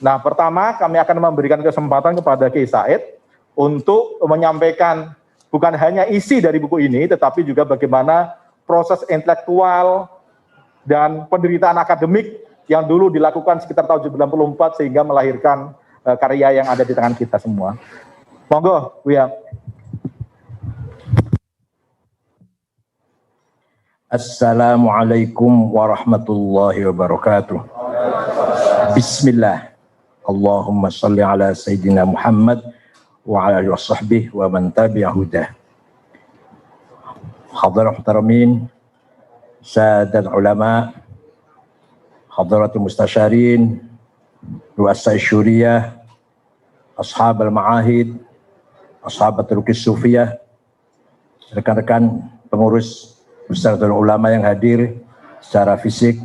Nah, pertama kami akan memberikan kesempatan kepada Kiai Said untuk menyampaikan bukan hanya isi dari buku ini, tetapi juga bagaimana proses intelektual dan penderitaan akademik yang dulu dilakukan sekitar tahun 1994 sehingga melahirkan karya yang ada di tangan kita semua. Monggo, Buya. Assalamualaikum warahmatullahi wabarakatuh. Bismillah. Allahumma salli ala Sayyidina Muhammad wa ala alihi wa sahbihi wa man tabi'a hudah. Hadirin muhtaramin, sadat ulama, hadaratul mustasyarin, ru'asa syuriyah, ashab al-ma'ahid, ashabatul sufiyah, rekan-rekan pengurus Bersaratul Ulama yang hadir secara fisik,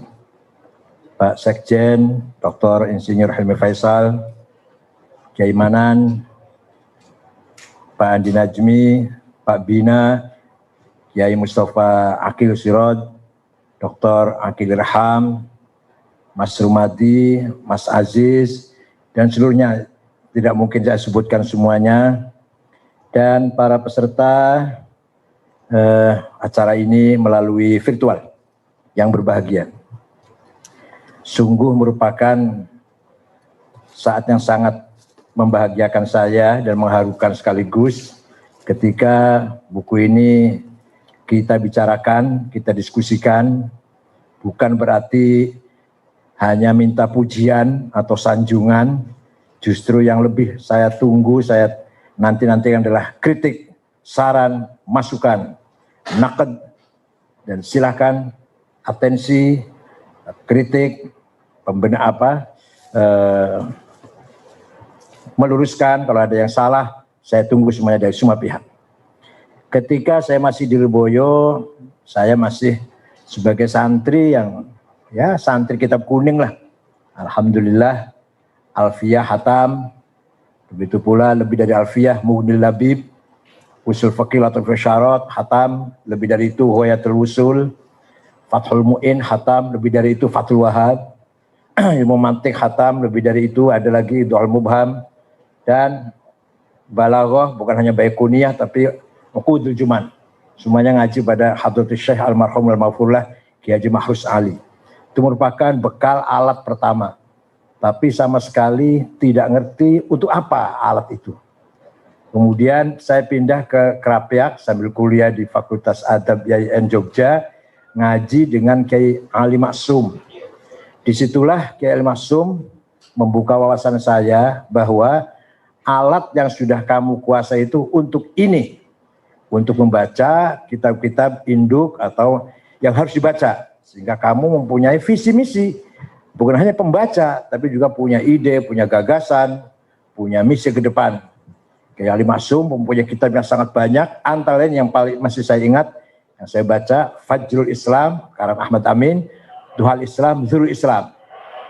Pak Sekjen, Dr. Insinyur Hilmi Faisal, Kiai Manan, Pak Andi Najmi, Pak Bina, Kiai Mustafa Akil Sirod, Dr. Akil Irham, Mas Rumadi, Mas Aziz, dan seluruhnya, tidak mungkin saya sebutkan semuanya, dan para peserta acara ini melalui virtual yang berbahagia. Sungguh merupakan saat yang sangat membahagiakan saya dan mengharukan sekaligus ketika buku ini kita bicarakan, kita diskusikan, bukan berarti hanya minta pujian atau sanjungan, justru yang lebih saya tunggu, saya nanti-nantikan adalah kritik, saran, masukan, naqd, dan silakan atensi, kritik, meluruskan kalau ada yang salah, saya tunggu semuanya dari semua pihak. Ketika saya masih di Lirboyo, saya masih sebagai santri yang ya santri kitab kuning lah. Alhamdulillah, Alfiyah hatam, begitu pula lebih dari Alfiyah Mughnil Labib, Usul Fiqh atau Syarat hatam, lebih dari itu Hoyatul Usul, Fathul Mu'in hatam, lebih dari itu Fathul Wahab, ilmu mantik hatam, lebih dari itu ada lagi Du'al Mubham, dan Balaghah bukan hanya Baiquniyah tapi Uqudul Juman. Semuanya ngaji pada Hadratus Syekh Almarhum Al-Maghfurlah Kiai Haji Mahrus Ali. Itu merupakan bekal alat pertama. Tapi sama sekali tidak ngerti untuk apa alat itu. Kemudian saya pindah ke Krapyak sambil kuliah di Fakultas Adab IAIN Jogja, ngaji dengan Kiai Ali Maksum. Disitulah Kiai Ali Maksum membuka wawasan saya bahwa alat yang sudah kamu kuasai itu untuk ini, untuk membaca kitab-kitab induk atau yang harus dibaca, sehingga kamu mempunyai visi misi, bukan hanya pembaca, tapi juga punya ide, punya gagasan, punya misi ke depan. Kiai Ali Maksum mempunyai kitab yang sangat banyak, antara lain yang paling masih saya ingat, yang saya baca, Fajrul Islam, karang Ahmad Amin, Duhal Islam, Zurul Islam.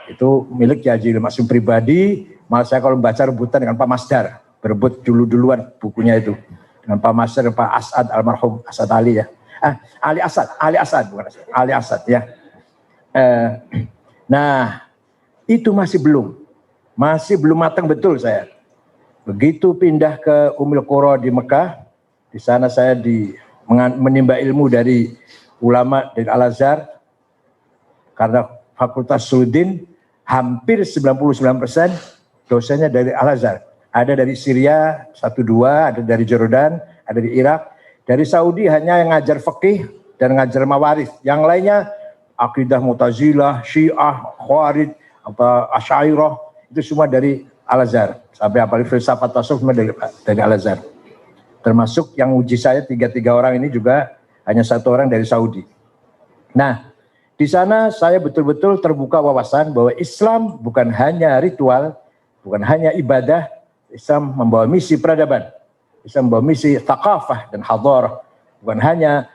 Itu milik Kiai Ali Maksum pribadi, malah saya kalau membaca rebutan dengan Pak Masdar, berebut duluan bukunya itu. Dengan Pak Masdar dan Pak Asad, almarhum Asad Ali ya. Ali Asad, bukan Asad, Ali Asad ya. Nah, itu masih belum matang betul saya. Begitu pindah ke Ummul Qura di Mekah, di sana saya menimba ilmu dari ulama dari Al-Azhar, karena Fakultas Suludin hampir 99% dosennya dari Al-Azhar. Ada dari Syria 1-2, ada dari Jordan, ada dari Irak. Dari Saudi hanya yang ngajar fikih dan ngajar mawarith. Yang lainnya akidah Mu'tazilah, Syiah, Khawarij, Asy'ariyah, itu semua dari Al-Azhar. Sampai apalagi filsafat tasawuf dari Al-Azhar. Termasuk yang uji saya 3 orang ini juga hanya 1 orang dari Saudi. Nah, di sana saya betul-betul terbuka wawasan bahwa Islam bukan hanya ritual, bukan hanya ibadah, Islam membawa misi peradaban, Islam membawa misi thaqafah dan hadarah, bukan hanya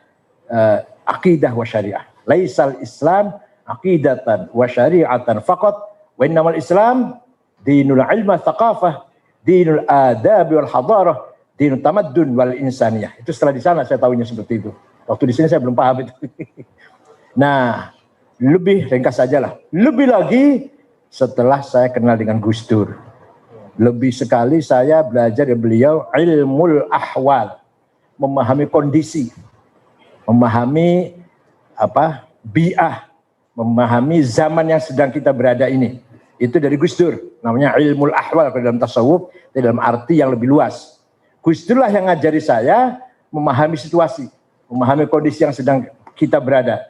akidah wa syariah. Laisal Islam aqidatan wa syari'atan faqat, wa innamal Islam dinul ilma thaqafah, dinul adab wal hadarah, dinul tamaddun wal insaniyah. Itu setelah di sana saya tahunya seperti itu. Waktu di sini saya belum paham itu. Nah, lebih ringkas saja lah. Lebih lagi setelah saya kenal dengan Gus Dur. Lebih sekali saya belajar dari beliau ilmul ahwal, memahami kondisi, memahami bi'ah, memahami zaman yang sedang kita berada ini. Itu dari Gus Dur, namanya ilmul ahwal dalam tasawuf, dalam arti yang lebih luas. Gus Dur lah yang ngajari saya memahami situasi, memahami kondisi yang sedang kita berada.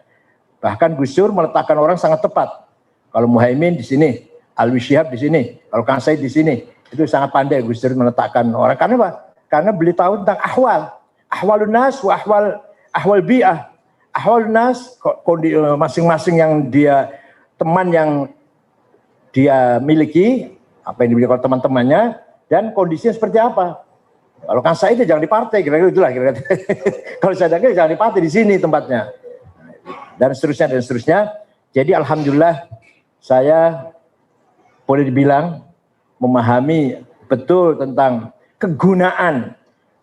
Bahkan Gus Dur meletakkan orang sangat tepat. Kalau Muhaimin di sini, Alwi Syihab di sini, kalau Kang Said di sini, itu sangat pandai Gus Dur meletakkan orang. Karena apa? Karena beliau tahu tentang ahwalun nas wa ahwal bi'ah. Ahwalun nas, masing-masing yang dia, teman yang dia miliki, apa yang dimiliki oleh teman-temannya, dan kondisinya seperti apa. Kalau Kang Said itu jangan di partai, kira-kira itulah. Kalau saya dengar jangan di partai, di sini tempatnya. Dan seterusnya, dan seterusnya. Jadi alhamdulillah saya boleh dibilang memahami betul tentang kegunaan,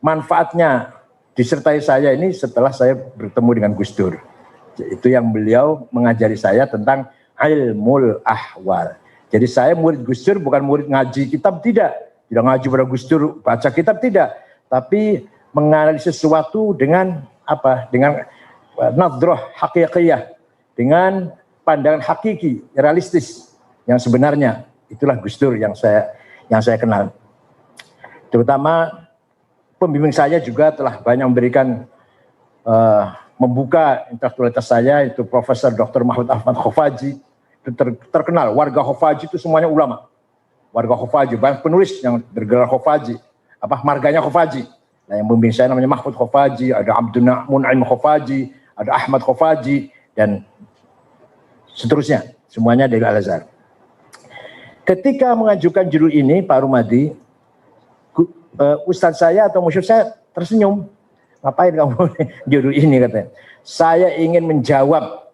manfaatnya disertai saya ini setelah saya bertemu dengan Gus Dur. Itu yang beliau mengajari saya tentang ilmul ahwal. Jadi saya murid Gus Dur bukan murid ngaji kitab, tidak ngaji pada Gus Dur, baca kitab, tidak. Tapi menganalisis sesuatu dengan dengan nadhrah haqiqiyah, dengan pandangan hakiki, realistis yang sebenarnya. Itulah Gus Dur yang saya kenal. Terutama pembimbing saya juga telah banyak memberikan membuka intelektualitas saya, itu Profesor Dr. Mahmud Ahmad Khofaji, itu terkenal. Warga Khofaji itu semuanya ulama. Warga Khofaji, banyak penulis yang bergelar Khofaji, marganya Khofaji. Nah, yang membimbing saya namanya Mahmud Khofaji, ada Abdul Mun'im Khofaji, ada Ahmad Khofaji, dan seterusnya. Semuanya dari Al-Azhar. Ketika mengajukan judul ini, Pak Rumadi, Ustadz saya atau musyrik saya tersenyum. Ngapain kamu judul ini, katanya. Saya ingin menjawab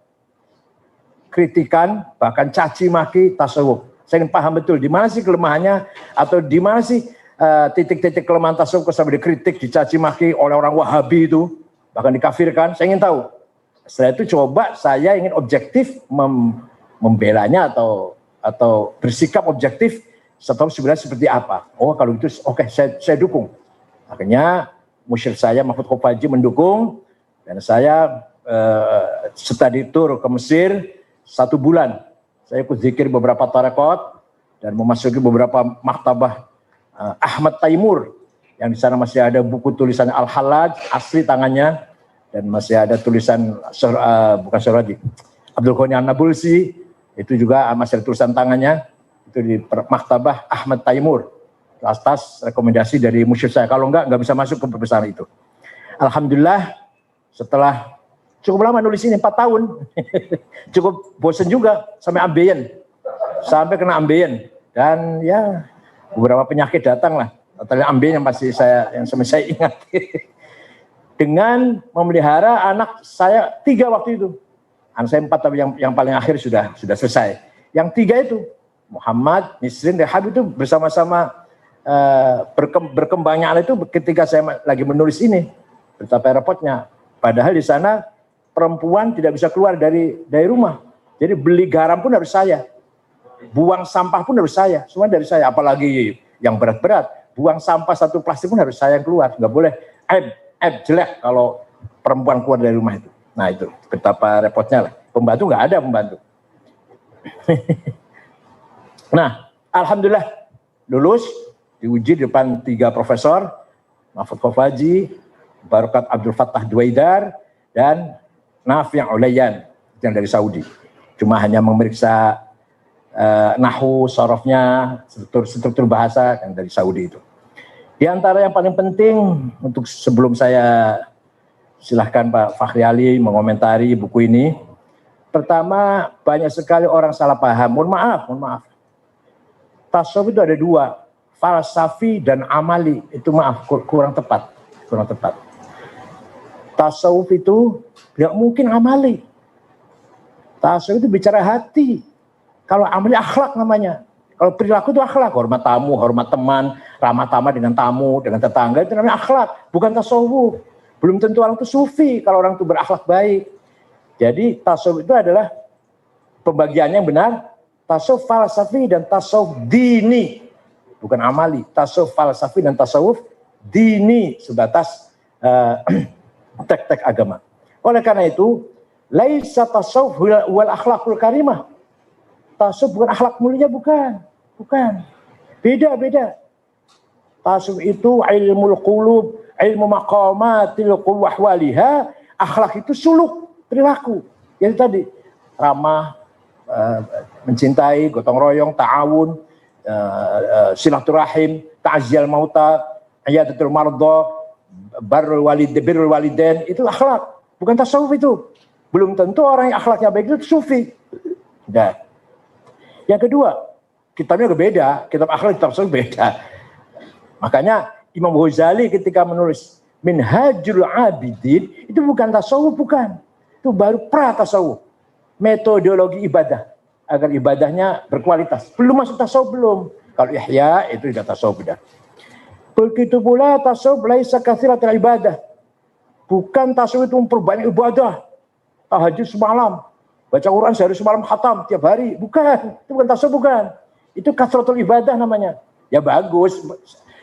kritikan, bahkan caci maki tasawuf. Saya ingin paham betul di mana sih kelemahannya, atau di mana sih titik-titik kelemahan tasawuf sampai dikritik, dicaci maki oleh orang Wahabi itu, bahkan dikafirkan. Saya ingin tahu. Setelah itu coba saya ingin objektif membelanya atau bersikap objektif sebenarnya seperti apa. Oh, kalau itu oke, saya dukung. Akhirnya musyrik saya Mahfud Khofaji mendukung, dan saya study tour ke Mesir 1 bulan. Saya ikut zikir beberapa tarekat dan memasuki beberapa maktabah Ahmad Taimur, yang di sana masih ada buku tulisan Al-Hallaj asli tangannya, dan masih ada tulisan bukan Suradi, Abdul Ghani An-Nabulsi, itu juga masih ada tulisan tangannya, itu di maktabah Ahmad Taimur, atas rekomendasi dari musyrik saya. Kalau nggak bisa masuk ke perpustakaan itu. Alhamdulillah, setelah cukup lama nulis ini, 4 tahun, cukup bosen juga, sampai ambeien, sampai kena ambeien, dan ya beberapa penyakit datang lah, atau ambeien yang saya ingat. Dengan memelihara anak saya 3 waktu itu. Anak saya 4, tapi yang paling akhir sudah selesai. Yang 3 itu, Muhammad, Nisrin, dan Habib, itu bersama-sama berkembangnya itu ketika saya lagi menulis ini. Betapa repotnya. Padahal di sana perempuan tidak bisa keluar dari rumah. Jadi beli garam pun harus saya. Buang sampah pun harus saya. Semua dari saya. Apalagi yang berat-berat. Buang sampah 1 plastik pun harus saya yang keluar. Nggak boleh jelek kalau perempuan keluar dari rumah itu. Nah itu betapa repotnya lah. Pembantu nggak ada pembantu. Nah, alhamdulillah lulus, diuji di depan 3 profesor, Mahfud Khofaji, Barokat Abdul Fattah Duwaidar, dan Nafi' Ulayyan yang dari Saudi. Cuma hanya memeriksa nahwu, sorofnya, struktur bahasa yang dari Saudi itu. Di antara yang paling penting untuk sebelum saya silahkan Pak Fakhri Ali mengomentari buku ini. Pertama, banyak sekali orang salah paham. Mohon maaf. Tasawuf itu ada 2, falsafi dan amali. Itu kurang tepat. Tasawuf itu tidak mungkin amali. Tasawuf itu bicara hati. Kalau amali akhlak namanya. Kalau perilaku itu akhlak, hormat tamu, hormat teman, ramah tamah dengan tamu, dengan tetangga, itu namanya akhlak, bukan tasawuf. Belum tentu orang itu sufi kalau orang itu berakhlak baik. Jadi tasawuf itu adalah pembagiannya yang benar, Tasawuf falsafi dan tasawuf dini, bukan amali. Tasawuf falsafi dan tasawuf dini sebatas tek-tek agama. Oleh karena itu, laisa tasawuf wal akhlakul karimah. Tasawuf bukan akhlak mulia, bukan. Beda. Tasawuf itu ilmul qulub, ilmu maqamatil qulub wahwaliha. Akhlak itu suluk, perilaku. Yang tadi ramah, mencintai, gotong royong, ta'awun, silaturahim, ta'ziyal mauta, iyadatul mardha, birrul walidain, itu akhlak, bukan tasawuf itu. Belum tentu orang yang akhlaknya baik itu sufi. Dan yang kedua, kitabnya beda, kitab akhlak, kitab tasawuf beda. Makanya Imam Ghazali ketika menulis Minhajul Abidin, itu bukan tasawuf, bukan. Itu baru pra-tasawuf. Metodologi ibadah agar ibadahnya berkualitas. Belum masuk tasawuf, belum. Kalau ihya itu sudah tasawuf sudah. Begitu pula tasawuf laisa katsiratul ibadah. Bukan tasawuf itu memperbanyak ibadah. Tahajud semalam, baca Quran sehari semalam khatam tiap hari. Bukan, itu bukan tasawuf, bukan. Itu katsratul ibadah namanya. Ya bagus.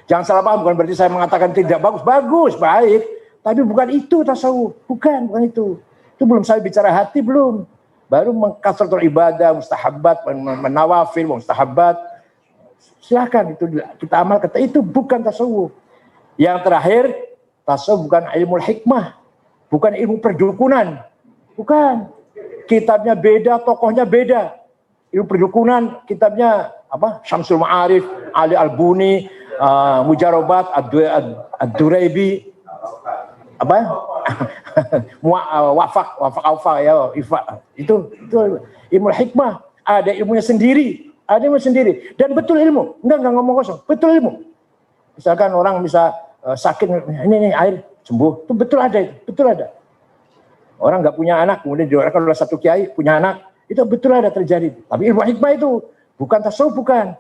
Jangan salah paham, bukan berarti saya mengatakan tidak bagus. Bagus, baik. Tapi bukan itu tasawuf. Bukan itu. Itu belum saya bicara hati, belum. Baru mengkasratul ibadah, mustahabbat, menawafil, mustahabbat. Silakan itu kita amal, kata itu bukan tasawuf. Yang terakhir, tasawuf bukan ilmu hikmah, bukan ilmu perdukunan. Bukan. Kitabnya beda, tokohnya beda. Ilmu perdukunan, kitabnya apa? Syamsul Ma'arif, Ali Al-Buni, Mujarobat, Ad-Duraibi, apa? Wafak ya, itu ilmu hikmah. Ada ilmunya sendiri, dan betul ilmu. Enggak ngomong kosong, betul ilmu. Misalkan orang bisa sakit, ini air sembuh, itu betul ada. Orang nggak punya anak, kemudian didoakan oleh satu kiai punya anak, itu betul ada terjadi. Tapi ilmu hikmah itu bukan tasawuf, bukan.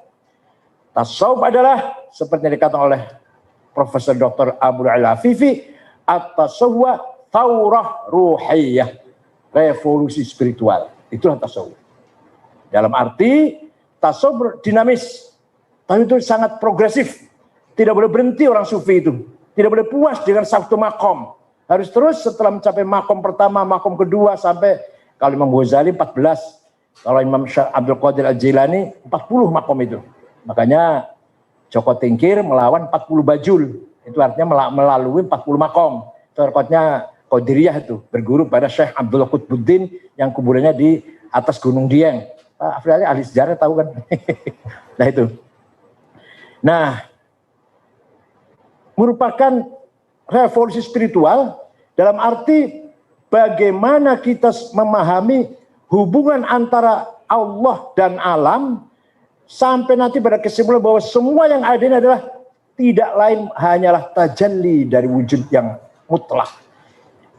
Tasawuf adalah seperti yang dikatakan oleh Profesor Dr. Abu Al-Afifi, at-tasawwuf taurah ruhiyah, revolusi spiritual. Itulah tasawuf. Dalam arti tasawuf dinamis, tapi itu sangat progresif. Tidak boleh berhenti orang sufi itu. Tidak boleh puas dengan satu makom. Harus terus setelah mencapai makom pertama, makom kedua, sampai kalau Imam Ghazali 14. Kalau Imam Abdul Qadir Al-Jilani 40 makom itu. Makanya Joko Tingkir melawan 40 bajul. Itu artinya melalui 40 makom. Itu rekodnya Qadiriyah itu. Berguru pada Syekh Abdullah Qutbuddin yang kuburannya di atas Gunung Dieng. Pak Afrili ahli sejarah tahu kan? Nah itu. Nah, merupakan revolusi spiritual dalam arti bagaimana kita memahami hubungan antara Allah dan alam sampai nanti pada kesimpulan bahwa semua yang ada ini adalah tidak lain hanyalah tajalli dari wujud yang mutlak.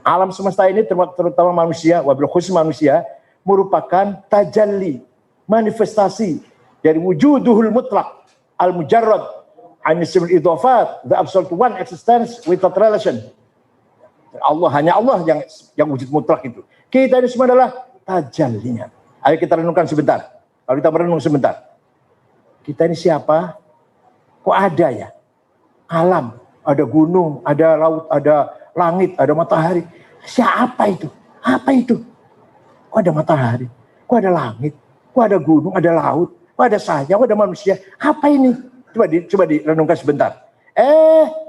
Alam semesta ini terutama manusia, wabil khusus manusia, merupakan tajalli, manifestasi dari wujuduhul mutlak, al-mujarrad, anisimul idhafat, the absolute one existence without relation. Allah, hanya Allah yang wujud mutlak itu. Kita ini semua adalah tajallinya. Ayo kita renungkan sebentar. Kalau kita merenung sebentar. Kita ini siapa? Kok ada ya? Alam, ada gunung, ada laut, ada langit, ada matahari. Siapa itu? Apa itu? Kok ada matahari? Kok ada langit? Kok ada gunung, ada laut? Kok ada saya? Kok ada manusia? Apa ini? Coba direnungkan sebentar.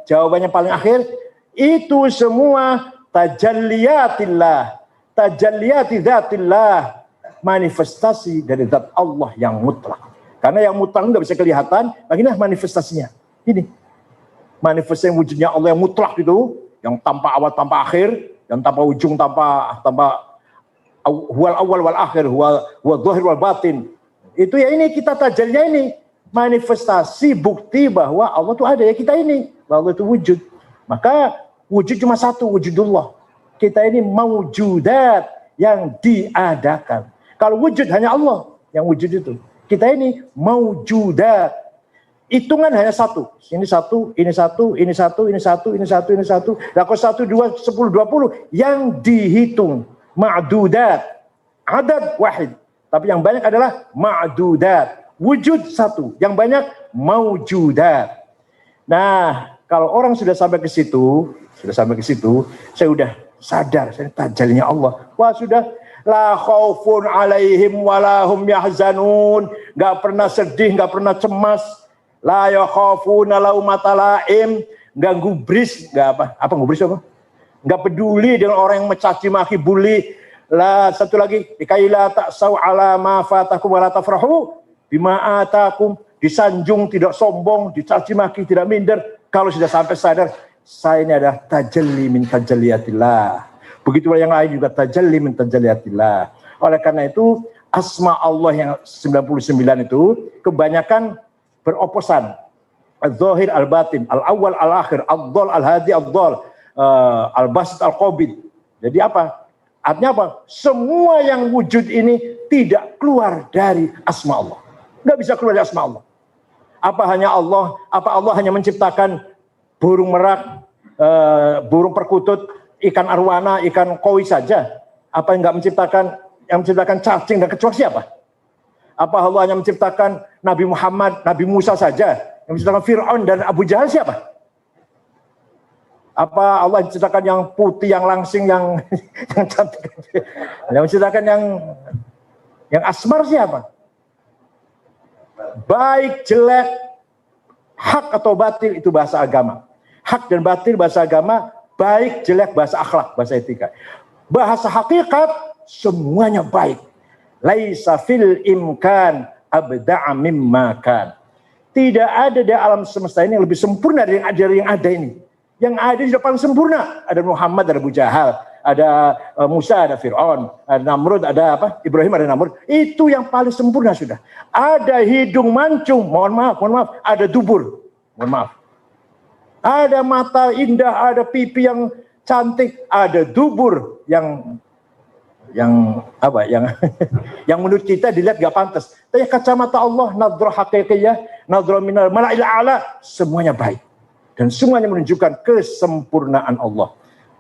Jawabannya paling akhir, itu semua tajalliyatillah, tajalliyati dzatillah, manifestasi dari zat Allah yang mutlak. Karena yang mutlak nggak bisa kelihatan, beginilah manifestasinya. Ini manifestasi wujudnya Allah yang mutlak itu, yang tanpa awal tanpa akhir, yang tanpa ujung tanpa huwal awal wal akhir, huwal zahir wal batin. Itu ya ini kita tajalnya ini manifestasi bukti bahwa Allah itu ada ya kita ini, bahwa Allah itu wujud. Maka wujud cuma satu, wujudullah. Kita ini maujudat yang diadakan. Kalau wujud hanya Allah yang wujud itu. Kita ini maujudat. Hitungan hanya satu. Ini satu, ini satu, ini satu, ini satu, ini satu, ini satu. Nah kalau 1, 2, 10, 20 yang dihitung. Ma'dudat. Adad wahid. tapi yang banyak adalah ma'dudat. Wujud satu, yang banyak maujudat. Nah, kalau orang sudah sampai ke situ, saya udah sadar, saya tajallinya Allah. Wah, sudah la khaufun alaihim walahum yahzanun, nggak pernah sedih, nggak pernah cemas. La yakhafuna laumata laim, nggak gubris, nggak apa gubris apa? Nggak peduli dengan orang yang mencaci maki, bully. Lah satu lagi, dikaila ta'sau ala ma fatakum wa la tafrahu bima atakum, disanjung tidak sombong, dicaci maki tidak minder. Kalau sudah sampai sadar, saya ini adalah tajalli min tajalliyatillah. Begitu yang lain juga tajalli min tajalliyatillah. Oleh karena itu, asma Allah yang 99 itu kebanyakan beroposan. Al-Zahir, Al-Batin, Al-Awwal, Al-Akhir, Al-Dhal, Al-Hadi, Al-Dhal, Al-Basit, Al-Qabid. Jadi apa? Artinya apa? Semua yang wujud ini tidak keluar dari asma Allah. Nggak bisa keluar dari asma Allah. Apa Allah hanya menciptakan burung merak, burung perkutut, ikan arwana, ikan koi saja? Apa yang menciptakan cacing dan kecoa siapa? Apa Allah hanya menciptakan Nabi Muhammad, Nabi Musa saja? Yang menciptakan Fir'aun dan Abu Jahal siapa? Apa Allah menciptakan yang putih, yang langsing, yang cantik? Yang menciptakan yang asmar siapa? Baik, jelek, hak atau batil itu bahasa agama. Hak dan batil bahasa agama, baik, jelek bahasa akhlak, bahasa etika. Bahasa hakikat semuanya baik. Laisa fil imkan abda'a mimma kan. Tidak ada di alam semesta ini yang lebih sempurna dari yang ada ini. Yang ada sudah paling sempurna. Ada Muhammad, ada Abu Jahal, ada Musa, ada Fir'aun, ada Namrud, ada Ibrahim, ada Namrud. Itu yang paling sempurna sudah. Ada hidung mancung, mohon maaf, ada dubur, mohon maaf. Ada mata indah, ada pipi yang cantik, ada dubur yang menurut kita dilihat gak pantas. Tapi kacamata Allah, nadra haqiqiyah, nadra minal mala'il a'la, semuanya baik. Dan semuanya menunjukkan kesempurnaan Allah.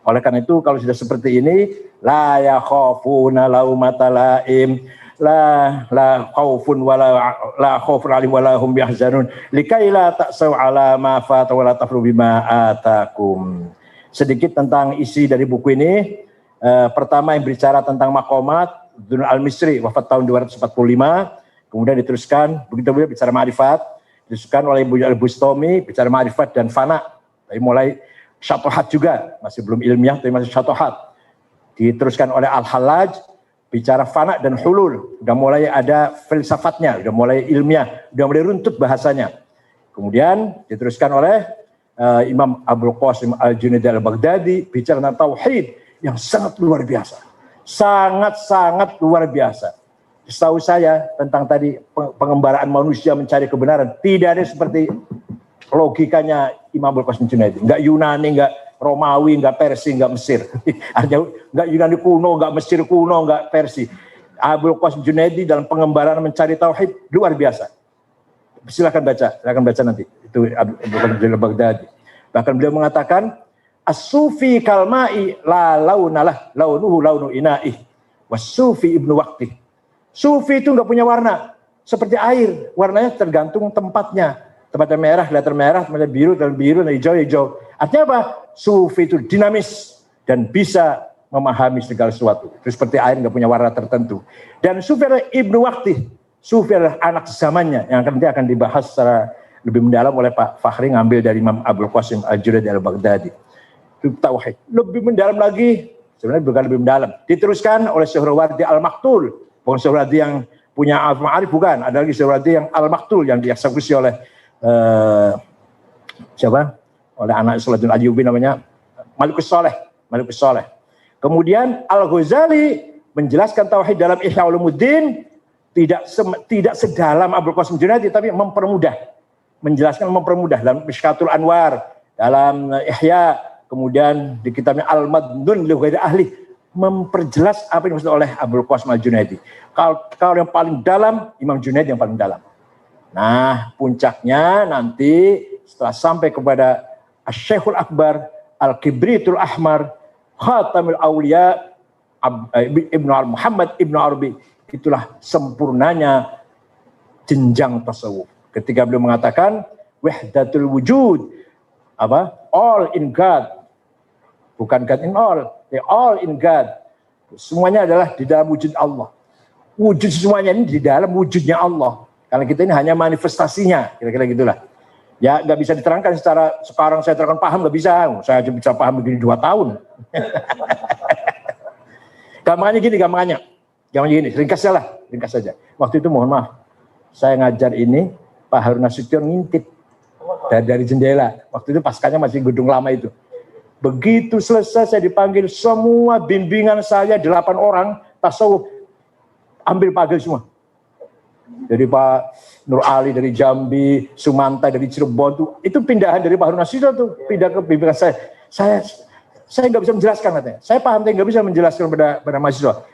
Oleh karena itu kalau sudah seperti ini, la yakhafuna laumata laim, la khaufun wala la khaufun alim wala hum yahzanun, likaila ta'sau ala ma fata wala tafru bima atakum. Sedikit tentang isi dari buku ini. Pertama yang berbicara tentang maqamat, Dunul Al-Misri wafat tahun 245, kemudian diteruskan begitu beliau bicara ma'rifat, diteruskan oleh Ibu Al-Bustami bicara ma'rifat dan fana. Tapi mulai syatohat juga, masih belum ilmiah tapi masih syatohat. Diteruskan oleh Al-Hallaj bicara fana dan hulul, udah mulai ada filsafatnya, udah mulai ilmiah, udah mulai runtut bahasanya. Kemudian diteruskan oleh Imam Abul Qasim Al-Junaidi Al-Baghdadi bicara tentang tauhid yang sangat luar biasa. Sangat-sangat luar biasa. Setahu saya tentang tadi pengembaraan manusia mencari kebenaran, tidak ada seperti logikanya Imam Abul Qasim Junaidi. Enggak Yunani, enggak Romawi, enggak Persia, enggak Mesir. Artinya enggak Yunani kuno, enggak Mesir kuno, enggak Persia. Abul Qasim Junaidi dalam pengembaraan mencari tauhid luar biasa. Silakan baca nanti. Itu Abul Qasim Junaidi Baghdadi. Bahkan beliau mengatakan as-sufi kalma'i la launalah launuhu launu inaih was-sufi ibnu waqti. Sufi itu enggak punya warna seperti air, warnanya tergantung tempatnya. Tempatnya merah, kelihatan merah, tempatnya biru, dan biru, dan hijau. Artinya apa? Sufi itu dinamis dan bisa memahami segala sesuatu. Itu seperti air enggak punya warna tertentu. Dan sufi adalah ibnu waqti. Sufi adalah anak zamannya yang nanti akan dibahas secara lebih mendalam oleh Pak Fakhri ngambil dari Imam Abul Qasim Al-Junaidi Al-Baghdadi. Tauhid lebih mendalam lagi, sebenarnya bukan lebih mendalam, diteruskan oleh Suhrawardi Al-Maktul, bukan Suhrawardi yang punya Al-Ma'arif, bukan, ada lagi Suhrawardi yang Al-Maktul yang dieksekusi oleh oleh anak Salahuddin Ayyubi namanya Malikus Saleh. Kemudian Al-Ghazali menjelaskan tauhid dalam Ihya Ulumuddin tidak sedalam Abul Qasim Junaidi, tapi menjelaskan mempermudah dalam Mishkatul Anwar, dalam Ihya. Kemudian di kitabnya Al-Madnun li Ghairi Ahli memperjelas apa yang dimaksud oleh Abul Qasim Al-Junaidi. Kalau yang paling dalam, Imam Junaidi yang paling dalam. Nah, puncaknya nanti setelah sampai kepada Asy-Syekhul Akbar, Al-Kibritul Ahmar, Khatamul Auliya, Ibnu Muhammad Ibnu Arabi, Itulah sempurnanya jenjang tasawuf. Ketika beliau mengatakan wahdatul wujud, all in God, bukan God in all, all in God. Semuanya adalah di dalam wujud Allah. Wujud semuanya ini di dalam wujudnya Allah. Karena kita ini hanya manifestasinya, kira-kira gitulah. Ya nggak bisa diterangkan secara sekarang saya terangkan paham, nggak bisa. Saya bisa paham begini 2 tahun. Gampangnya gini, ringkas saja. Waktu itu mohon maaf, saya ngajar ini, Pak Harun Nasution ngintip dari jendela. Waktu itu paskanya masih gedung lama itu. Begitu selesai saya dipanggil, semua bimbingan saya 8 orang tasawuf ambil panggil semua. Jadi Pak Nur Ali dari Jambi, Sumanta dari Cirebon itu pindahan dari Pak Harun Nasution tuh pindah ke bimbingan saya. Saya nggak bisa menjelaskan katanya. Saya paham tapi nggak bisa menjelaskan pada mahasiswa.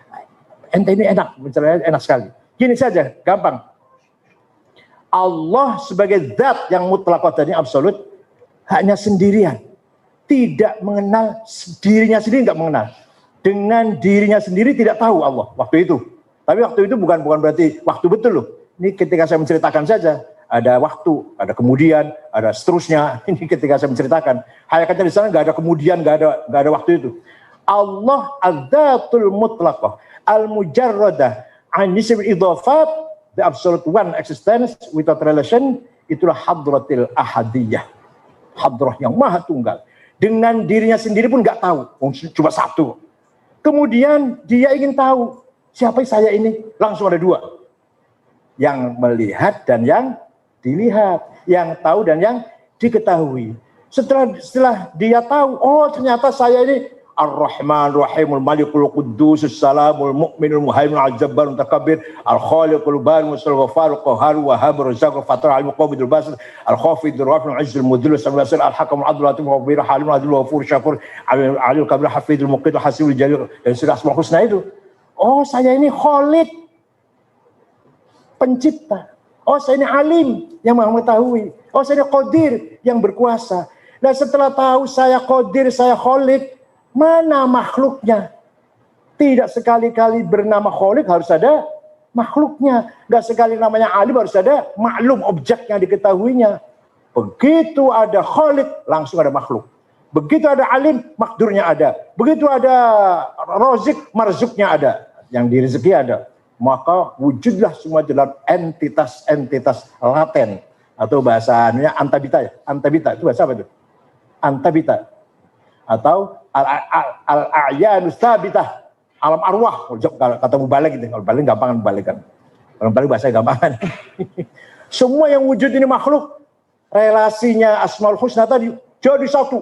Ente ini enak, bicaranya enak sekali. Gini saja, gampang. Allah sebagai zat yang mutlak dan absolut hanya sendirian. Tidak mengenal dirinya sendiri, nggak mengenal. Dengan dirinya sendiri tidak tahu Allah waktu itu. Tapi waktu itu bukan berarti waktu betul loh. Ini ketika saya menceritakan saja, ada waktu, ada kemudian, ada seterusnya. Ini ketika saya menceritakan. Hakikatnya di sana nggak ada kemudian, nggak ada waktu itu. Allah adzatul mutlaqah, al-mujarradah, an-nisb idhafat, the absolute one existence without relation, itulah hadratil ahadiyah. Hadrah yang maha tunggal. Dengan dirinya sendiri pun nggak tahu, cuma satu. Kemudian dia ingin tahu, siapa saya ini? Langsung ada 2. Yang melihat dan yang dilihat, yang tahu dan yang diketahui. Setelah dia tahu, oh ternyata saya ini Ar-Rahman, Rahimul Malikul Quddus, Salamul Mu'minul Muhaimin Al-Jabbar Mutakabbir, Al-Khaliqul Bari Musul Ghafarul Qahhar Wahhab Razzaqul Fatar Al-Muqabidul Basir, Al-Khafidul Rafi'ul Izzul Mudhil Sambil Al-Hakamul Adl Latif Wabir Halimul Adil Wafur Syakur Alil Kabir Hafidul Muqidul Hasibul Jalil dan surah Asmaul Husna itu. Oh saya ini Khaliq, pencipta. Oh saya ini alim yang maha mengetahui. Oh saya ini Qadir yang berkuasa. Nah setelah tahu saya Qadir, saya Khaliq, mana makhluknya? Tidak sekali-kali bernama Khaliq harus ada makhluknya. Gak sekali namanya alim harus ada maklum objeknya diketahuinya. Begitu ada Khaliq langsung ada makhluk. Begitu ada alim makdurnya ada. Begitu ada rozik marzuknya ada. Yang direzeki ada. Maka wujudlah semua dalam entitas-entitas laten. Atau bahasanya antabita ya. Antabita itu bahasa apa itu? Antabita. Atau al-a'yanus tabitah. Alam arwah. Kata mubalik gitu. Kalau balik gampang membalikan. Kalau balik bahasa gampangan. Semua yang wujud ini makhluk. Relasinya Asmaul Husna tadi jadi satu.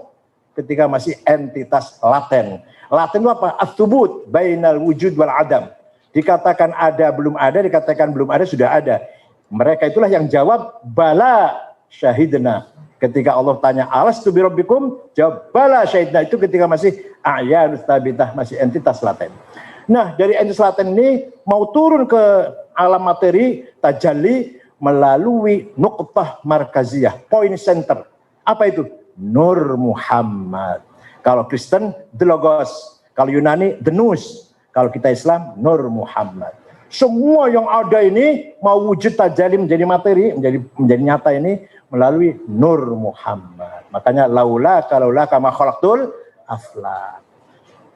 Ketika masih entitas laten. Laten itu apa? At-thubut bainal wujud wal adam. Dikatakan ada, belum ada, dikatakan belum ada, sudah ada. Mereka itulah yang jawab, bala syahidna. Ketika Allah tanya, alastu bi rabbikum? Jawab, bala syahidna. Itu ketika masih a'yanus tabitah, masih entitas laten. Nah, dari entitas laten ini, mau turun ke alam materi, tajalli, melalui nuqtah markaziyah, point center. Apa itu? Nur Muhammad. Kalau Kristen, the Logos. Kalau Yunani, the Nous. Kalau kita Islam, Nur Muhammad. Semua yang ada ini mau wujud tajalli menjadi materi, menjadi nyata ini melalui Nur Muhammad. Makanya laula kama khalaqtul aflak.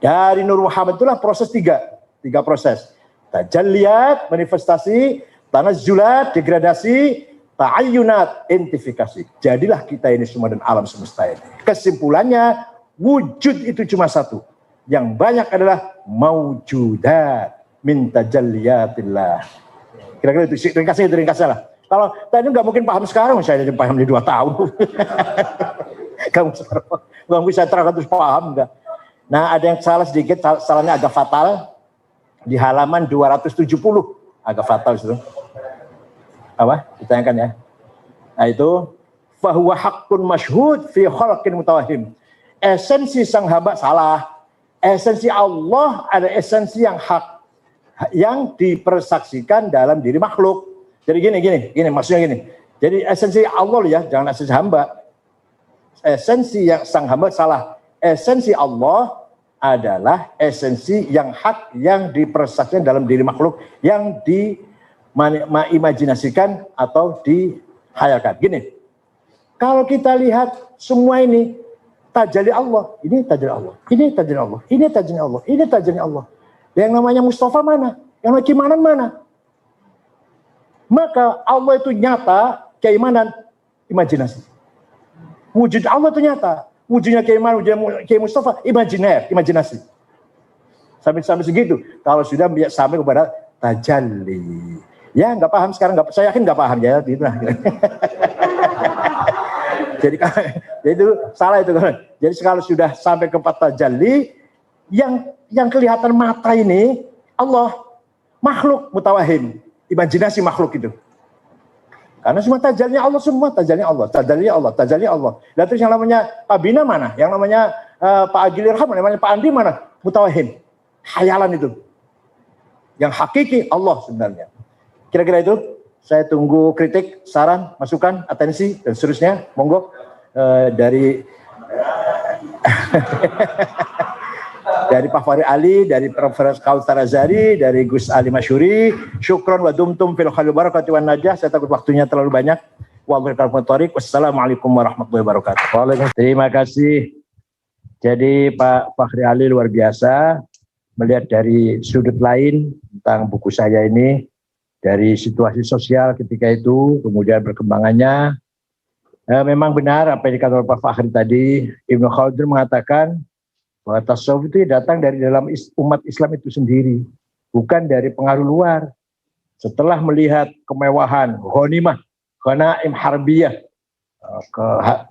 Dari Nur Muhammad itulah proses tiga proses. Tajalliyat, manifestasi, tanazzulat, degradasi, ta'ayyunat, identifikasi. Jadilah kita ini semua dan alam semesta ini. Kesimpulannya, wujud itu cuma satu. Yang banyak adalah maujudat min tajalliyatillah. Kira-kira itu ringkasnya lah. Kalau tadi nggak mungkin paham sekarang, saya jadi paham di 2 tahun. Kamu nggak bisa terangkan terus paham nggak? Nah ada yang salah sedikit, salahnya agak fatal di halaman 270, agak fatal itu. Apa? Ditanyakan ya. Nah itu fahuwa haqqun masyhud fi khalqin mutawahhim. Esensi sang hamba salah. Esensi Allah ada esensi yang hak, yang dipersaksikan dalam diri makhluk. Jadi gini, maksudnya gini. Jadi esensi Allah ya, jangan esensi hamba. Esensi yang sang hamba salah. Esensi Allah adalah esensi yang hak yang diprestasikan dalam diri makhluk yang diimajinasikan atau dihayalkan. Gini, kalau kita lihat semua ini tajalli Allah, ini tajalli Allah, ini tajalli Allah, ini tajalli Allah, ini tajalli Allah. Yang namanya Mustafa mana? Yang namanya keimanan mana? Maka Allah itu nyata, keimanan, imajinasi. Wujud Allah itu nyata, wujudnya keimanan, wujudnya Kiai Mustafa, imajinasi. Sampai segitu. Kalau sudah sampai kepada tajalli, ya nggak paham sekarang, saya yakin nggak paham ya. Gitu. Jadi itu salah itu. Jadi kalau sudah sampai ke tajalli, yang kelihatan mata ini Allah, makhluk mutawahim, imajinasi makhluk itu. Karena semua tajallinya Allah, semua tajallinya Allah, tajallinya Allah, tajallinya Allah. Dan terus yang namanya Pak Bina mana? Yang namanya Pak Agil Irham mana? Yang namanya Pak Andi mana? Mutawahim, hayalan itu. Yang hakiki Allah sebenarnya. Kira-kira itu. Saya tunggu kritik, saran, masukan, atensi, dan seterusnya. Monggo dari dari Pak Fahri Ali, dari Profesor Kautsar Azhari, dari Gus Ali Masyuri. Syukron wa dumtum fil khairi barakati wan najah. Saya takut waktunya terlalu banyak. Wassalamualaikum warahmatullahi wabarakatuh. Terima kasih. Jadi Pak Fahri Ali luar biasa melihat dari sudut lain tentang buku saya ini. Dari situasi sosial ketika itu, kemudian perkembangannya. Memang benar apa yang dikatakan Pak Fahri tadi, Ibnu Khaldun mengatakan bahwa tasawuf itu datang dari dalam umat Islam itu sendiri, bukan dari pengaruh luar. Setelah melihat kemewahan, ghanimah, ghanaim harbiyah,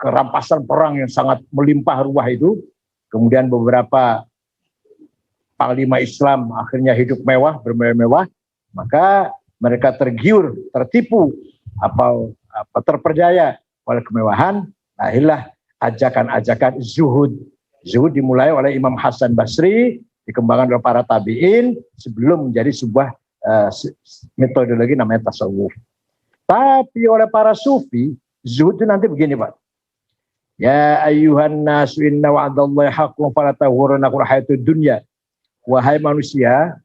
kerampasan perang yang sangat melimpah ruah itu, kemudian beberapa panglima Islam akhirnya hidup mewah, bermewah-mewah, maka mereka tergiur, tertipu, terperdaya oleh kemewahan. Lahirlah ajakan-ajakan zuhud. Zuhud dimulai oleh Imam Hasan Basri, dikembangkan oleh para tabi'in sebelum menjadi sebuah metodologi namanya tasawuf. Tapi oleh para sufi, zuhud itu nanti begini Pak. Ya ayyuhan nasu inna wa'adallahi haqqun fala taghurrannakum hayatud dunya. Wahai manusia,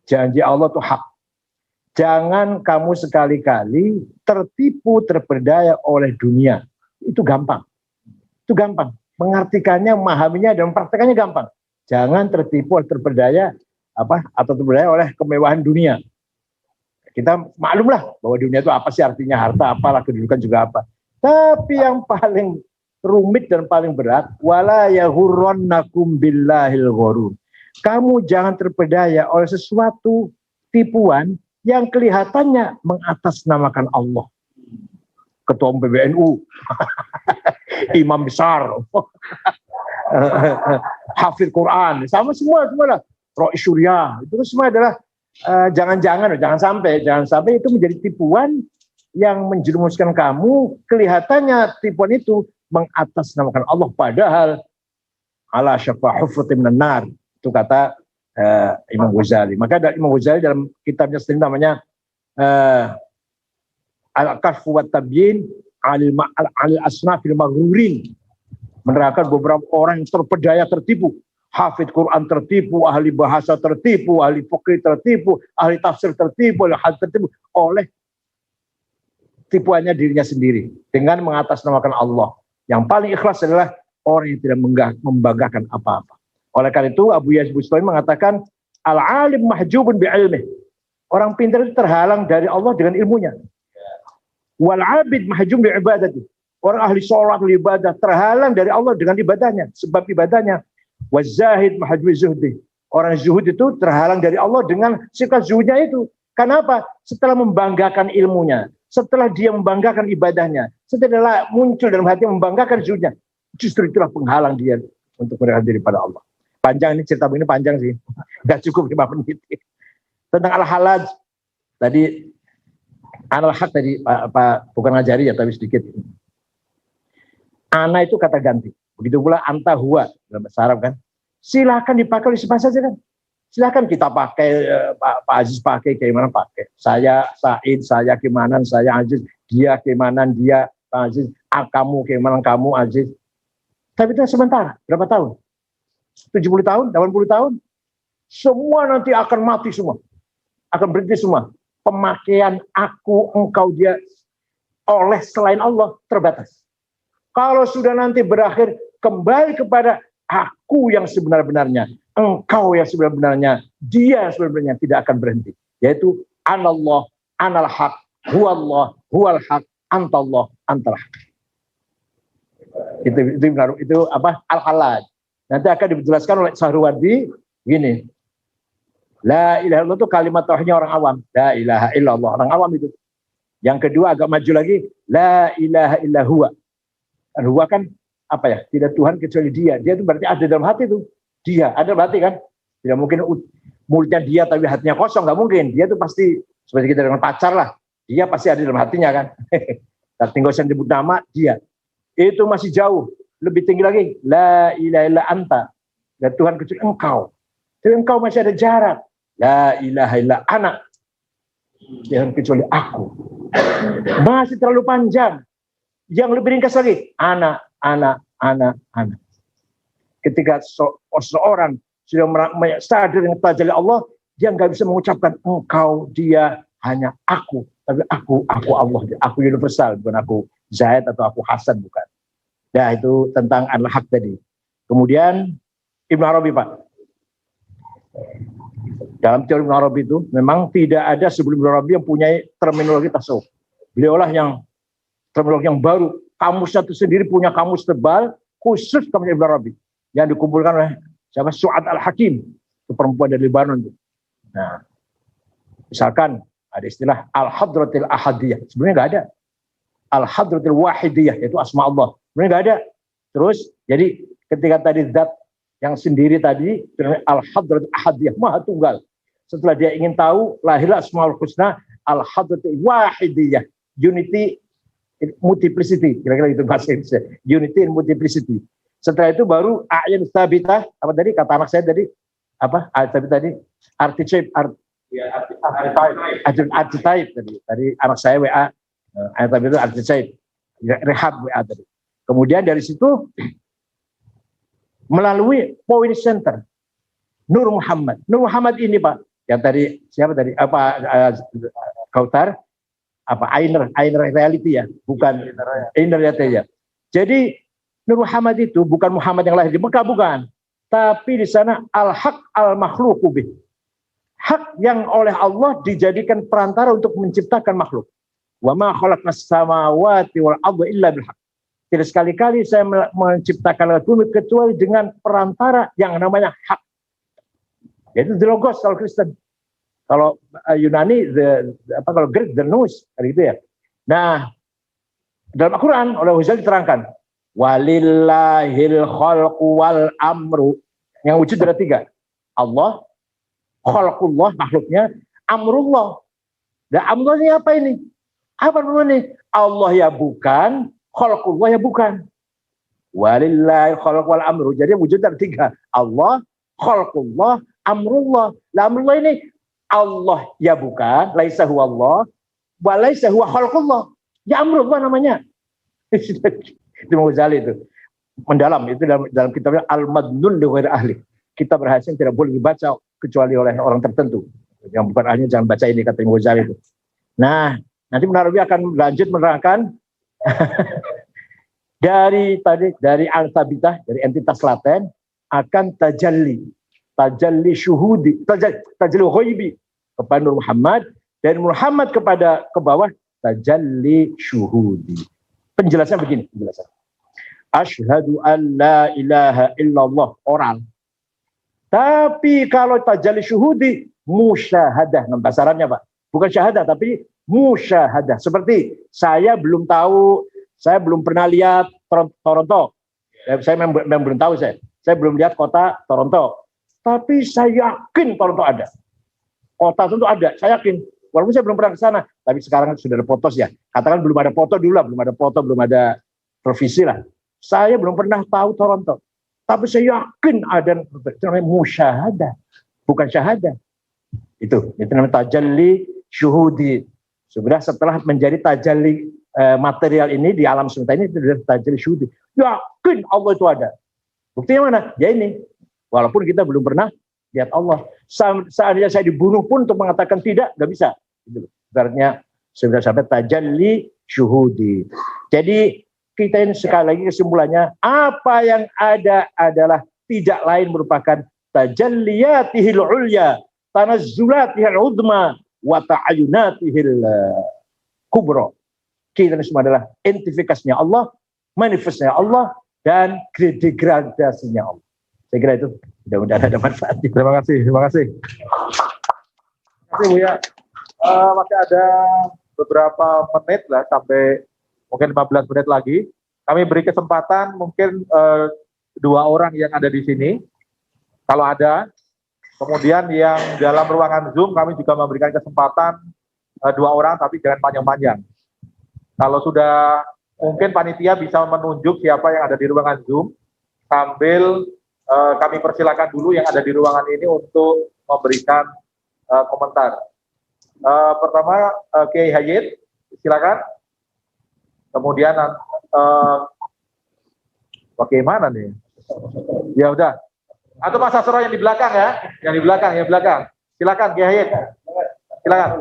janji Allah itu hak. Jangan kamu sekali-kali tertipu, terperdaya oleh dunia. Itu gampang. Itu gampang. Mengartikannya, memahaminya, dan mempraktekannya gampang. Jangan tertipu, terperdaya atau terperdaya oleh kemewahan dunia. Kita maklumlah bahwa dunia itu apa sih artinya, harta apalah, kedudukan juga apa. Tapi yang paling rumit dan paling berat, wala yahurrannakum billahil ghurur. Kamu jangan terpedaya oleh sesuatu tipuan yang kelihatannya mengatasnamakan Allah. Ketua Umum PBNU, imam besar, hafid Quran, sama semua lah. Roh Syuriah, itu semua adalah jangan sampai itu menjadi tipuan yang menjerumuskan kamu. Kelihatannya tipuan itu mengatasnamakan Allah, padahal ala syafa hufratin minan nar. Itu kata Imam Ghazali. Maka Imam Ghazali dalam kitabnya sendiri namanya Al-Kahf wa Tabyin al-Asnafil Maghrurin, menerangkan beberapa orang yang terpedaya, tertipu. Hafid Quran tertipu, ahli bahasa tertipu, ahli fikih tertipu, ahli tafsir tertipu, ahli hadis tertipu oleh tipuannya dirinya sendiri dengan mengatasnamakan Allah. Yang paling ikhlas adalah orang yang tidak membanggakan apa-apa. Oleh karena itu Abu Yazid Bustami mengatakan al-alim mahjubun bi'ilmih. Orang pintar itu terhalang dari Allah dengan ilmunya. Wal abid mahjubun bi'ibadati. Orang ahli sholat, ibadah terhalang dari Allah dengan ibadahnya, sebab ibadahnya. Wazahid mahjubun zuhdi. Orang zuhud itu terhalang dari Allah dengan sikap zuhudnya itu. Kenapa? Setelah membanggakan ilmunya, setelah dia membanggakan ibadahnya, setelah muncul dalam hati membanggakan zuhudnya, justru itulah penghalang dia untuk mendekatkan diri pada Allah. Panjang ini, cerita begini panjang sih. Gak cukup 5 menit. Tentang al-halaj. Tadi, al-haq tadi, Pak bukan ngajari ya, tapi sedikit. Ana itu kata ganti. Begitu pula anta huwa, dalam bahasa Arab kan. Silakan dipakai oleh siapa saja kan. Silakan kita pakai, Pak Aziz pakai, keimanan pakai. Saya Said, saya keimanan, saya Aziz. Dia keimanan, dia Pak Aziz. Kamu keimanan, kamu Aziz. Tapi itu sebentar, berapa tahun? 70 tahun, 80 tahun, semua nanti akan mati semua. Akan berhenti semua. Pemakaian aku, engkau, dia oleh selain Allah terbatas. Kalau sudah nanti berakhir, kembali kepada aku yang sebenar-benarnya, engkau yang sebenar-benarnya, dia yang sebenarnya tidak akan berhenti. Yaitu anallah, anal haq, huwallah, huwal haq, antallah, antal haq. Itu apa? Al-Halaj. Nanti akan dijelaskan oleh Sahrawardi gini. La ilaha illallah itu kalimat tauhidnya orang awam. La ilaha illallah, orang awam itu. Yang kedua agak maju lagi, la ilaha illa huwa. Dan huwa kan apa ya? Tidak Tuhan kecuali dia. Dia itu berarti ada dalam hati itu. Dia ada berarti kan? Tidak mungkin mulutnya dia tapi hatinya kosong, nggak mungkin. Dia itu pasti seperti kita dengan pacar lah. Dia pasti ada dalam hatinya kan. Tapi tinggal saya sebut nama dia. Itu masih jauh. Lebih tinggi lagi, la ilaha illa anta. Dan Tuhan kecuali engkau. Jadi engkau masih ada jarak. La ilaha illa anak. Jangan kecuali aku. Masih terlalu panjang. Yang lebih ringkas lagi, anak. Ketika seorang sudah sadar dengan tajalli Allah, dia nggak bisa mengucapkan engkau, dia, hanya aku. Tapi aku Allah. Aku universal, bukan aku Zaid atau aku Hasan, bukan. Nah, itu tentang al-haq tadi. Kemudian Ibnu Arabi, Pak. Dalam teori Ibnu Arabi itu memang tidak ada sebelum Ibnu Arabi yang punya terminologi tasawuf. Beliaulah yang terminologi yang baru. Kamusnya itu sendiri punya kamus tebal khusus kamus Ibnu Arabi yang dikumpulkan oleh siapa? Su'ad al-Hakim, itu perempuan dari Lebanon itu. Nah, misalkan ada istilah al-hadratil ahadiyah. Sebenarnya nggak ada. Al-hadratil wahidiyah, yaitu asma Allah. Sebenarnya nggak ada. Terus, jadi ketika tadi zat yang sendiri tadi, al-hadratil ahadiyah, maha tunggal. Setelah dia ingin tahu, lahirlah asmaul husna, al-hadratil wahidiyah, unity in multiplicity. Kira-kira itu bahasa Indonesia. Unity in multiplicity. Setelah itu baru a'yan sabitah, apa tadi, kata anak saya tadi, apa, tadi, archetype, archetype tadi anak saya WA, tapi itu archetype, rehab WA tadi. Kemudian dari situ melalui point center Nur Muhammad. Nur Muhammad ini, Pak, yang tadi siapa tadi? Apa Kautar? Apa Ainer reality ya, bukan inner reality ya. Jadi Nur Muhammad itu bukan Muhammad yang lahir di Mekah, bukan. Tapi di sana al-haq al-makhluqu bih. Hak yang oleh Allah dijadikan perantara untuk menciptakan makhluk. Wa ma khalaqnas samawati wal arda illa bil haq. Tidak sekali-kali saya menciptakan bumi kecuali dengan perantara yang namanya hak. Yaitu the logos kalau Kristen. Kalau Yunani kalau Greek the nous, gitu ya. Nah, dalam Al-Qur'an oleh Ghazali diterangkan walillahil khalqu wal amru. Yang wujud ada tiga. Allah, khalqullah makhluknya, amrullah. Dan amrullah ini apa ini? Apa ini? Allah ya bukan, khalqullah ya bukan. Walillahil khalqu wal amru. Jadi wujud ada tiga. Allah, khalqullah, amrullah. Lah amrullah ini Allah ya bukan, laisa huwa Allah, wa laisa huwa khalqullah. Ya amrullah namanya. Itu Ghazali itu. Mendalam itu dalam kitabnya Al-Madnun li ghairi ahli. Kitab rahasia yang tidak boleh dibaca kecuali oleh orang tertentu. Yang bukan ahlinya jangan baca ini, kata Ghazali itu. Nah, nanti Ibnu Arabi akan lanjut menerangkan dari al-thabitah, dari entitas laten akan tajalli syuhudi, tajalli ghaibi kepada Nur Muhammad, dan Muhammad kepada ke bawah tajalli syuhudi. Penjelasan begini, penjelasan. Asyhadu an la ilaha illallah, oral. Tapi kalau tajalli syuhudi musyahadah, bahasanya Pak. Bukan syahadah tapi musyahadah. Seperti saya belum tahu, saya belum pernah lihat Toronto. Saya memang belum tahu saya belum lihat kota Toronto. Tapi saya yakin Toronto ada. Kota Toronto ada, saya yakin. Walaupun saya belum pernah ke sana, tapi sekarang sudah ada foto ya. Katakan belum ada foto dulu lah, belum ada foto, belum ada provisi lah. Saya belum pernah tahu Toronto. Tapi saya yakin ada, itu namanya musyahadah, bukan syahadah. Itu namanya tajalli syuhudi. Setelah menjadi tajalli material ini di alam semesta ini, itu tajalli syuhudi. Yakin Allah itu ada. Buktinya mana? Ya ini. Walaupun kita belum pernah lihat Allah. Seandainya saya dibunuh pun untuk mengatakan tidak, nggak bisa. Gitu. Ibaratnya sudah sampai tajalli syuhudi. Jadi kita ini sekali lagi kesimpulannya, apa yang ada adalah tidak lain merupakan tajalliyatihil ulya, tanazzulatihil udma, wa ta'ayunatihil kubra. Kita ini semua adalah entifikasinya Allah, manifestnya Allah, dan degradasinya Allah. Saya kira itu mudah-mudahan ada manfaatnya. Terima kasih, terima kasih. Terima kasih Buya. Masih ada beberapa menit lah, sampai mungkin 15 menit lagi. Kami beri kesempatan mungkin 2 orang yang ada di sini, kalau ada. Kemudian yang dalam ruangan Zoom kami juga memberikan kesempatan 2 orang, tapi jangan panjang-panjang. Kalau sudah mungkin panitia bisa menunjuk siapa yang ada di ruangan Zoom, sambil kami persilakan dulu yang ada di ruangan ini untuk memberikan komentar. Pertama Kiai Hayit, silakan. Kemudian bagaimana nih? Ya udah. Atau Mas Asro yang di belakang ya, yang di belakang. Silakan Kiai Hayit. Silakan.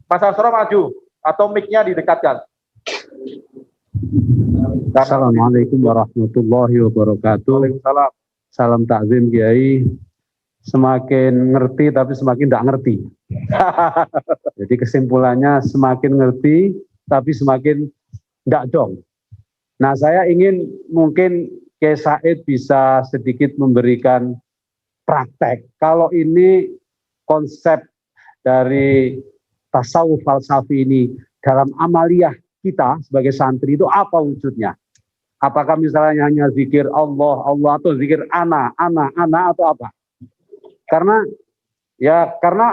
Mas Asro maju atau mic-nya didekatkan. Assalamualaikum warahmatullahi wabarakatuh. Waalaikumsalam. Salam takzim Kiai. Semakin ngerti tapi semakin tidak ngerti. Jadi kesimpulannya semakin ngerti tapi semakin tidak dong. Nah, saya ingin mungkin Kiai Said bisa sedikit memberikan praktek. Kalau ini konsep dari tasawuf falsafi ini dalam amaliyah kita sebagai santri itu apa wujudnya? Apakah misalnya hanya zikir Allah, Allah, atau zikir ana atau apa? Karena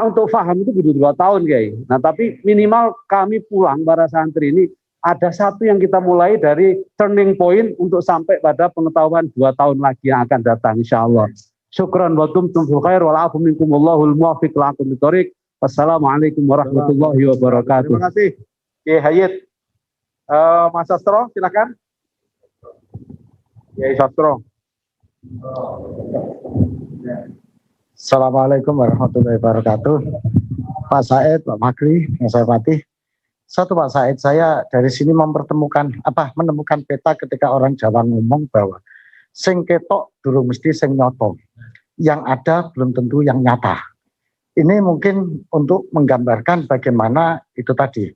untuk paham itu butuh 2 tahun, Kiai. Nah, tapi minimal kami pulang para santri ini ada satu yang kita mulai dari turning point untuk sampai pada pengetahuan 2 tahun lagi yang akan datang, insyaallah. Syukran wa tumtum fil khair wal afu minkumullahu muwaffiq lakum bithoriq. Wassalamualaikum warahmatullahi wabarakatuh. Terima kasih Kiai Hayit. Mas Sastro, silakan. Kiai Sastro. Assalamualaikum warahmatullahi wabarakatuh. Pak Said, Pak Makri, yang saya hormati. Satu Pak Said, saya dari sini menemukan peta ketika orang Jawa ngomong bahwa sing ketok durung mesti sing nyoto. Yang ada belum tentu yang nyata. Ini mungkin untuk menggambarkan bagaimana itu tadi,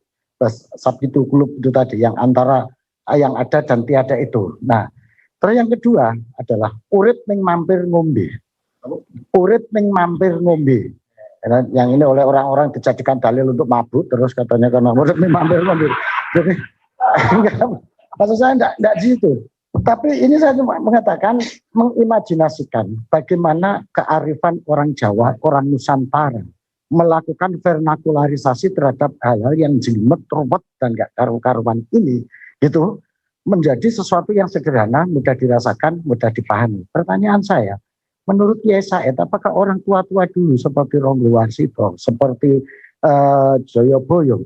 sabitu kulub itu tadi, yang antara yang ada dan tiada itu. Nah, terus yang kedua adalah urip ning mampir ngombe. Urip ning mampir ngombe. Yang ini oleh orang-orang dijadikan dalil untuk mabuk, terus katanya karena urip ning mampir ngombe. Jadi maksud saya enggak di situ. Tapi ini saya cuma mengatakan, mengimajinasikan bagaimana kearifan orang Jawa, orang Nusantara melakukan vernakularisasi terhadap hal-hal yang jelimet, ruwet, dan gak karu-karuan ini, gitu, menjadi sesuatu yang sederhana, mudah dirasakan, mudah dipahami. Pertanyaan saya, menurut Kiai Said, apakah orang tua-tua dulu seperti Ronggo Warsito, seperti Joyoboyo,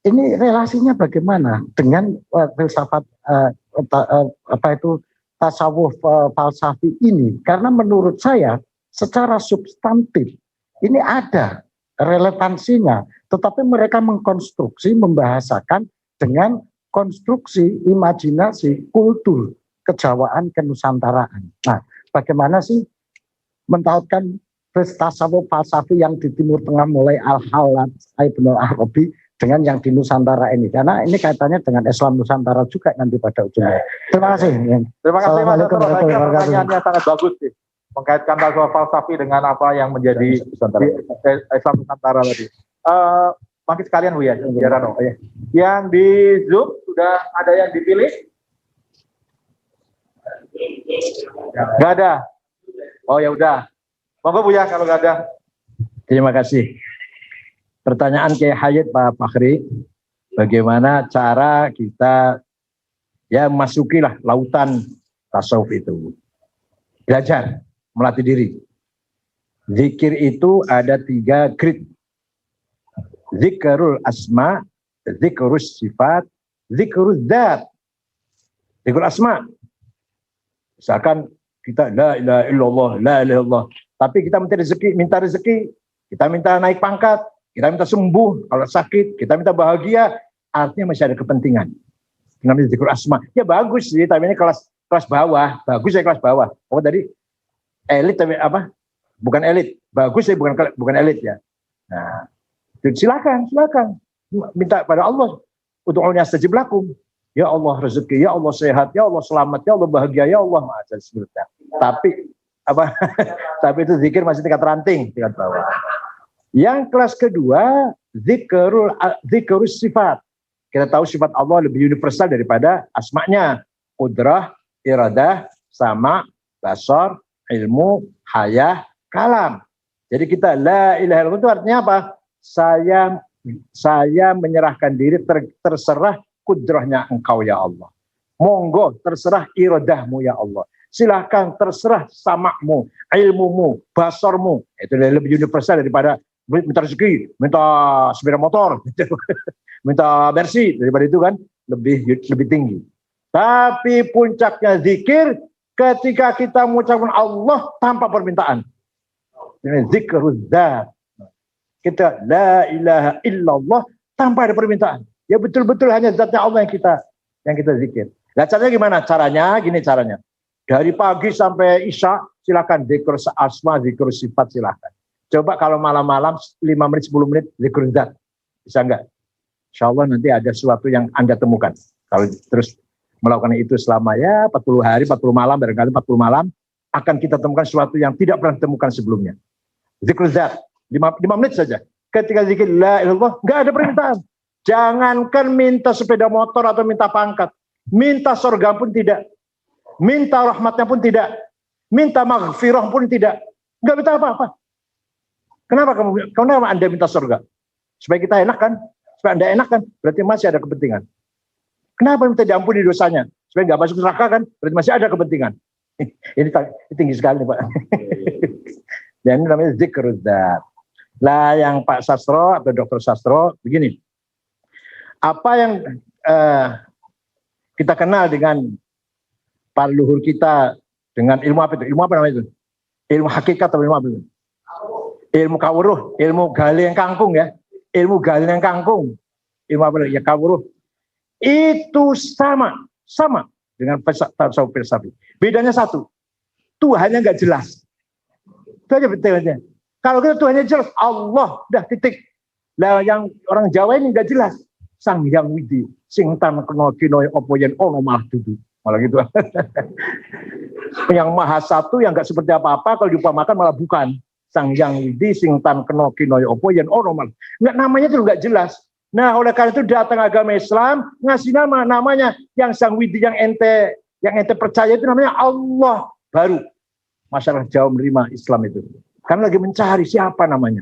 ini relasinya bagaimana dengan filsafat tasawuf falsafi ini? Karena menurut saya secara substantif ini ada relevansinya, tetapi mereka mengkonstruksi, membahasakan dengan konstruksi, imajinasi, kultur, kejawaan, kenusantaraan. Nah, bagaimana sih mentautkan tasawuf falsafi yang di Timur Tengah mulai Al-Halad, Ibnu Arabi dengan yang di Nusantara ini, karena ini kaitannya dengan Islam Nusantara juga nanti pada ujungnya. Terima kasih. Terima kasih Mas Sastro. Pertanyaannya sangat bagus sih, mengkaitkan tasawuf falsafi dengan apa yang menjadi Islam Nusantara tadi. Makin sekalian Bu ya, Rano. Yang di Zoom sudah ada yang dipilih? Nggak ada. Oh ya udah. Monggo Bu ya kalau nggak ada. Terima kasih. Pertanyaan Kiai Hayit Pak Fakhri, bagaimana cara kita ya masukilah lautan tasawuf itu. Belajar, melatih diri. Zikir itu ada 3 grid. Zikrul asma, zikrus sifat, zikrul dzat. Zikrul asma. Misalkan kita la ilaha illallah, la ilaha illallah. Tapi kita minta rezeki, kita minta naik pangkat, kita minta sembuh kalau sakit, kita minta bahagia, artinya masih ada kepentingan. Namanya zikir asma. Ya bagus sih, tapi ini kelas bawah, bagus ya kelas bawah. Oh tadi elit tapi apa? Bukan elit. Bagus ya bukan elit ya. Nah, silakan minta pada Allah untuk astajib lakum. Ya Allah rezeki, ya Allah sehat, ya Allah selamat, ya Allah bahagia, ya Allah sebetulnya. Tapi apa? Tapi itu zikir masih tingkat ranting, tingkat bawah. Yang kelas kedua, zikrus sifat. Kita tahu sifat Allah lebih universal daripada asma'nya. Qudrah, iradah, sama, basar, ilmu, hayah, kalam. Jadi kita la ilaha illallah itu artinya apa? Saya menyerahkan diri terserah kudrahnya engkau ya Allah. Monggo terserah iradahmu ya Allah. Silahkan terserah samamu, ilmumu, basarmu. Itu lebih universal daripada minta rezeki, minta sepeda motor, minta bersih, daripada itu kan lebih tinggi. Tapi puncaknya zikir ketika kita mengucapkan Allah tanpa permintaan. Ini zikrul dzat. Kita la ilaha illallah tanpa ada permintaan. Ya betul-betul hanya zatnya Allah yang kita zikir. Nah, caranya gimana? Gini caranya. Dari pagi sampai isya silakan zikir asma, zikir sifat silakan. Coba kalau malam-malam 5 menit, 10 menit zikir zat. Bisa enggak? Insya Allah nanti ada sesuatu yang Anda temukan. Kalau terus melakukan itu selama 40 hari, 40 malam, barangkali 40 malam, akan kita temukan sesuatu yang tidak pernah ditemukan sebelumnya. Zikir zat, 5 menit saja. Ketika zikir la ilallah, enggak ada permintaan. Jangankan minta sepeda motor atau minta pangkat. Minta surga pun tidak. Minta rahmatnya pun tidak. Minta maghfirah pun tidak. Enggak minta apa-apa. Kenapa Anda minta surga? Supaya kita enak kan? Supaya Anda enak kan? Berarti masih ada kepentingan. Kenapa minta diampuni dosanya? Supaya nggak masuk neraka kan? Berarti masih ada kepentingan. Ini tinggi sekali Pak. Dan ini namanya zikrul dzat. Lah yang Pak Sastro atau Dr. Sastro begini. Apa yang kita kenal dengan para leluhur kita dengan ilmu apa itu? Ilmu apa namanya itu? Ilmu hakikat atau ilmu apa itu? Ilmu kawruh, ilmu gali yang kangkung ya. Ilmu gali yang kangkung. Ilmu apa ya kawruh. Itu sama dengan tasawuf filsafat. Bedanya satu. Tuhannya nggak jelas. Itu aja bedanya. Kalau kita Tuhannya jelas, Allah, dah titik. Lah yang orang Jawa ini nggak jelas. Sang Hyang Widi, sing tan kena kinoy opo yen ono malah dudu. Malah gitu. Yang maha satu yang nggak seperti apa-apa kalau diumpamakan malah bukan. Sang Hyang Widi sing tan kena kinoy opo yen ono malah. Nggak, namanya itu nggak jelas. Nah, oleh karena itu datang agama Islam ngasih namanya yang Sang Widi yang ente percaya itu namanya Allah. Baru masyarakat Jawa menerima Islam itu. Karena lagi mencari siapa namanya.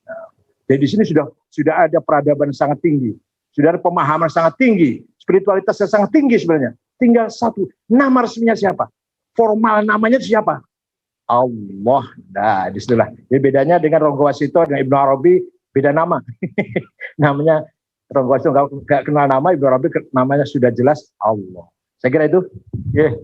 Nah, jadi di sini sudah ada peradaban sangat tinggi. Sudah ada pemahaman sangat tinggi, spiritualitasnya sangat tinggi sebenarnya. Tinggal satu, nama resminya siapa? Formal namanya siapa? Allah. Nah, disitulah. Jadi bedanya dengan Ronggo Wasito dengan Ibnu Arabi beda nama. Namanya Ronggo Wasito nggak kenal nama, Ibnu Arabi namanya sudah jelas Allah. Saya kira itu. Yeah.